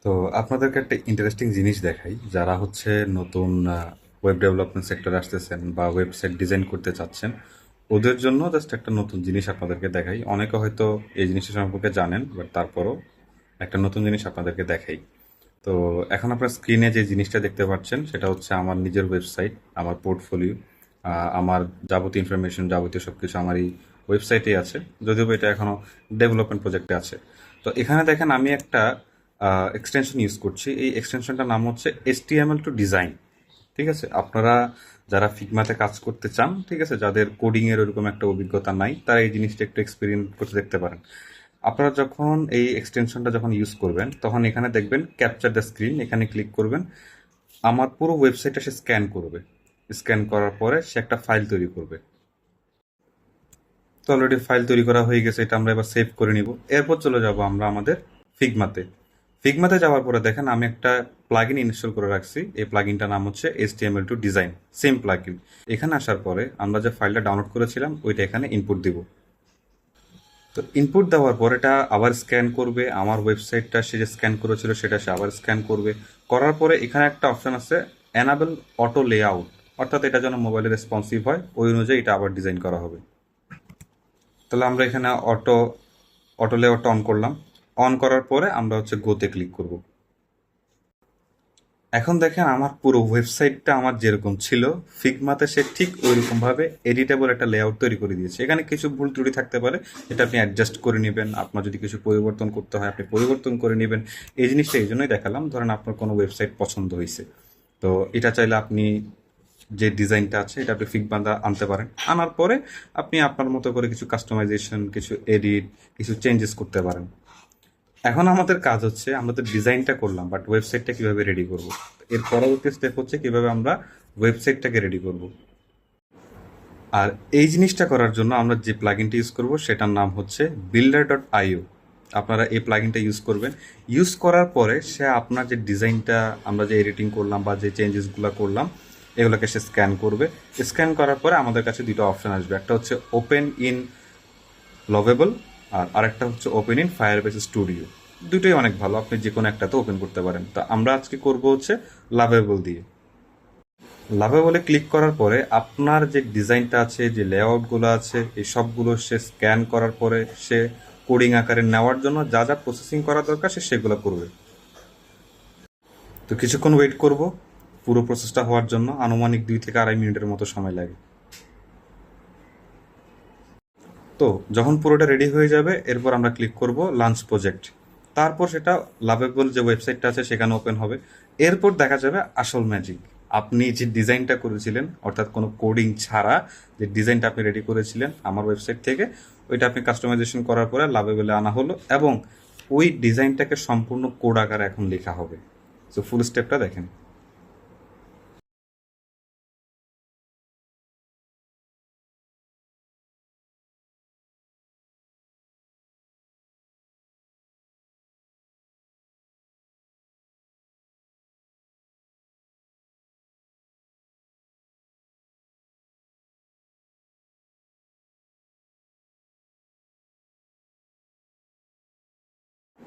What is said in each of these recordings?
তো আপনাদেরকে একটা ইন্টারেস্টিং জিনিস দেখাই। যারা হচ্ছে নতুন ওয়েব ডেভেলপমেন্ট সেক্টরে আসতেছেন বা ওয়েবসাইট ডিজাইন করতে চাচ্ছেন, ওদের জন্য জাস্ট একটা নতুন জিনিস আপনাদেরকে দেখাই। অনেকে হয়তো এই জিনিসটা সম্পর্কে জানেন, বাট তারপরও একটা নতুন জিনিস আপনাদেরকে দেখাই। তো এখন আপনার স্ক্রিনে যে জিনিসটা দেখতে পাচ্ছেন সেটা হচ্ছে আমার নিজের ওয়েবসাইট, আমার পোর্টফোলিও, আমার যাবতীয় ইনফরমেশন, যাবতীয় সব কিছু আমার এই ওয়েবসাইটেই আছে, যদিও বা এটা এখনও ডেভেলপমেন্ট প্রজেক্টে আছে। তো এখানে দেখেন আমি একটা এক্সটেনশন ইউজ করছি। এই এক্সটেনশনটার নাম হচ্ছে HTML টু ডিজাইন। ঠিক আছে, আপনারা যারা ফিগমাতে কাজ করতে চান, ঠিক আছে, যাদের কোডিং এর ওরকম একটা অভিজ্ঞতা নাই, তারা এই জিনিসটা একটু এক্সপেরিমেন্ট করতে দেখতে পারেন। আপনারা যখন এই এক্সটেনশনটা যখন ইউজ করবেন, তখন এখানে দেখবেন ক্যাপচার দ্য স্ক্রিন, এখানে ক্লিক করবেন। আমার পুরো ওয়েবসাইটটা সে স্ক্যান করবে। স্ক্যান করার পরে সে একটা ফাইল তৈরি করবে। তো অলরেডি ফাইল তৈরি করা হয়ে গেছে, এটা আমরা এবার সেভ করে নিব। এরপর চলে যাব আমরা আমাদের ফিগমাতে। ফিগমাতে যাওয়ার পরে দেখেন আমি একটা প্লাগইন ইনস্টল করে রাখছি। এই প্লাগইনটার নাম হচ্ছে HTML to design, same plugin. এখানে আসার পরে আমরা যে ফাইলটা ডাউনলোড করেছিলাম ওইটা এখানে ইনপুট দিব। তো ইনপুট দেওয়ার পর এটা আবার স্ক্যান করবে, আমার ওয়েবসাইটটা সে যে স্ক্যান করেছিল সেটা সে আবার স্ক্যান করবে। করার পরে এখানে একটা অপশন আছে, এনাবেল অটো লেআউট, অর্থাৎ এটা যেন মোবাইলে রেসপন্সিভ হয়, ওই অনুযায়ী এটা আবার ডিজাইন করা হবে। তাহলে আমরা এখানে অটো অটো লেআউটটা অন করলাম। অন করার পরে আমরা হচ্ছে গোতে ক্লিক করব। এখন দেখেন আমার পুরো ওয়েবসাইটটা আমার যেরকম ছিল, ফিগমাতে সে ঠিক ওইরকম ভাবে এডিটেবল একটা লেআউট তৈরি করে দিয়েছে। এখানে কিছু ভুল ত্রুটি থাকতে পারে, এটা আপনি অ্যাডজাস্ট করে নেবেন। আপনার যদি কিছু পরিবর্তন করতে হয় আপনি পরিবর্তন করে নেবেন। এই জিনিসটা এই জন্যই দেখালাম, ধরেন আপনার কোনো ওয়েবসাইট পছন্দ হয়েছে, তো এটা চাইলে আপনি যে ডিজাইনটা আছে এটা আপনি ফিগমাতে আনতে পারেন। আনার পরে আপনি আপনার মতো করে কিছু কাস্টমাইজেশন, কিছু এডিট, কিছু চেঞ্জেস করতে পারেন। এখন আমাদের কাজ হচ্ছে, আমরা তো ডিজাইনটা করলাম, বাট ওয়েবসাইটটা কিভাবে রেডি করব। এর পরবর্তী স্টেপ হচ্ছে কিভাবে আমরা ওয়েবসাইটটাকে রেডি করব। আর এই জিনিসটা করার জন্য আমরা যে প্লাগইনটা ইউজ করব সেটার নাম হচ্ছে builder.io। আপনারা এই প্লাগইনটা ইউজ করবেন। ইউজ করার পরে সে আপনার যে ডিজাইনটা আমরা যে এডিটিং করলাম বা যে চেঞ্জেসগুলো করলাম এগুলোকে সে স্ক্যান করবে। স্ক্যান করার পরে আমাদের কাছে দুটো অপশন আসবে, একটা হচ্ছে ওপেন ইন লভেবল, আর আরেকটা হচ্ছে ওপেন ইন ফায়ারবেস স্টুডিও। দুটোই অনেক ভালো, আপনি যে কোনো একটাতে ওপেন করতে পারেন। তো আমরা আজকে করব হচ্ছে লাভেবল দিয়ে। লাভেবলে ক্লিক করার পরে আপনার যে ডিজাইনটা আছে, যে লেআউটগুলো আছে, এই সবগুলো সে স্ক্যান করার পরে সে কোডিং আকারে নেওয়ার জন্য যা যা প্রসেসিং করা দরকার সে সেগুলো করবে। তো কিছুক্ষণ ওয়েট করব পুরো প্রসেসটা হওয়ার জন্য। আনুমানিক 2 থেকে 2.5 মিনিটের মতো সময় লাগে। তো যখন পুরোটা রেডি হয়ে যাবে, এরপর আমরা ক্লিক করব লাঞ্চ প্রজেক্ট। তারপর সেটা লাভেবল যে ওয়েবসাইটটা আছে সেখানে ওপেন হবে। এরপর দেখা যাবে আসল ম্যাজিক। আপনি যে ডিজাইনটা করেছিলেন, অর্থাৎ কোনো কোডিং ছাড়া যে ডিজাইনটা আপনি রেডি করেছিলেন আমার ওয়েবসাইট থেকে, ওইটা আপনি কাস্টমাইজেশন করার পরে লাভেবলে আনা হলো, এবং ওই ডিজাইনটাকে সম্পূর্ণ কোড আকারে এখন লেখা হবে। সো ফুল স্টেপটা দেখেন।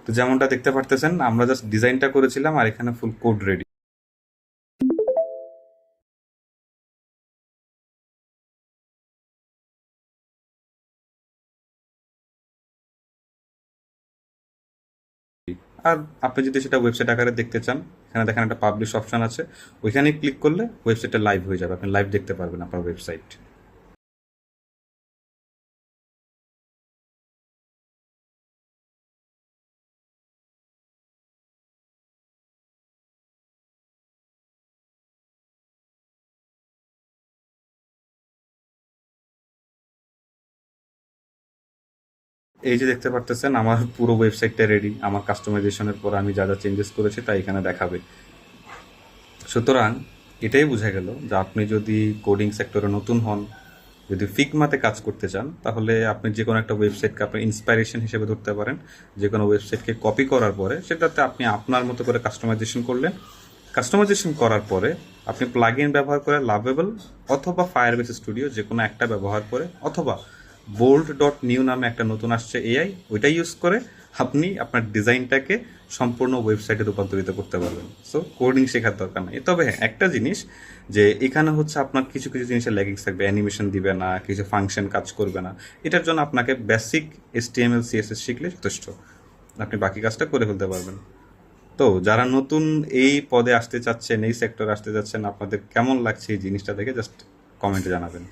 তো যেমনটা দেখতে পারতেছেন, আমরা জাস্ট ডিজাইনটা করেছিলাম আর এখানে ফুল কোড রেডি। আর আপনি যদি সেটা ওয়েবসাইট আকারে দেখতে চান, এখানে দেখেন একটা পাবলিশ অপশন আছে, ওইখানে ক্লিক করলে ওয়েবসাইটটা লাইভ হয়ে যাবে, আপনি লাইভ দেখতে পারবেন আপনার ওয়েবসাইট। এই যে দেখতে পারতেছেন আমার পুরো ওয়েবসাইটটা রেডি। আমার কাস্টমাইজেশনের পর আমি যা যা চেঞ্জেস করেছি তা এখানে দেখাবে। সুতরাং এটাই বোঝা গেল যে আপনি যদি কোডিং সেক্টরে নতুন হন, যদি ফিগমাতে কাজ করতে চান, তাহলে আপনি যে কোনো একটা ওয়েবসাইটকে আপনি ইন্সপাইরেশন হিসেবে ধরতে পারেন। যে কোনো ওয়েবসাইটকে কপি করার পরে সেটাতে আপনি আপনার মতো করে কাস্টমাইজেশন করলেন। কাস্টমাইজেশন করার পরে আপনি প্লাগইন ব্যবহার করে লাভেবল অথবা ফায়ারবেস স্টুডিও যে কোনো একটা ব্যবহার করে, অথবা বোল্ড ডট নিউ নামে একটা নতুন আসছে এআই, ওইটা ইউজ করে আপনি আপনার ডিজাইনটাকে সম্পূর্ণ ওয়েবসাইটে রূপান্তরিত করতে পারবেন। সো কোডিং শেখার দরকার নেই। তবে হ্যাঁ, একটা জিনিস যে এখানে হচ্ছে আপনার কিছু কিছু জিনিসের ল্যাগিংস থাকবে, অ্যানিমেশন দিবে না, কিছু ফাংশন কাজ করবে না। এটার জন্য আপনাকে বেসিক HTML CSS শিখলে যথেষ্ট, আপনি বাকি কাজটা করে ফেলতে পারবেন। তো যারা নতুন এই পদে আসতে চাচ্ছেন, এই সেক্টরে আসতে চাচ্ছেন, আপনাদের কেমন লাগছে এই জিনিসটা দেখে জাস্ট কমেন্টে জানাবেন।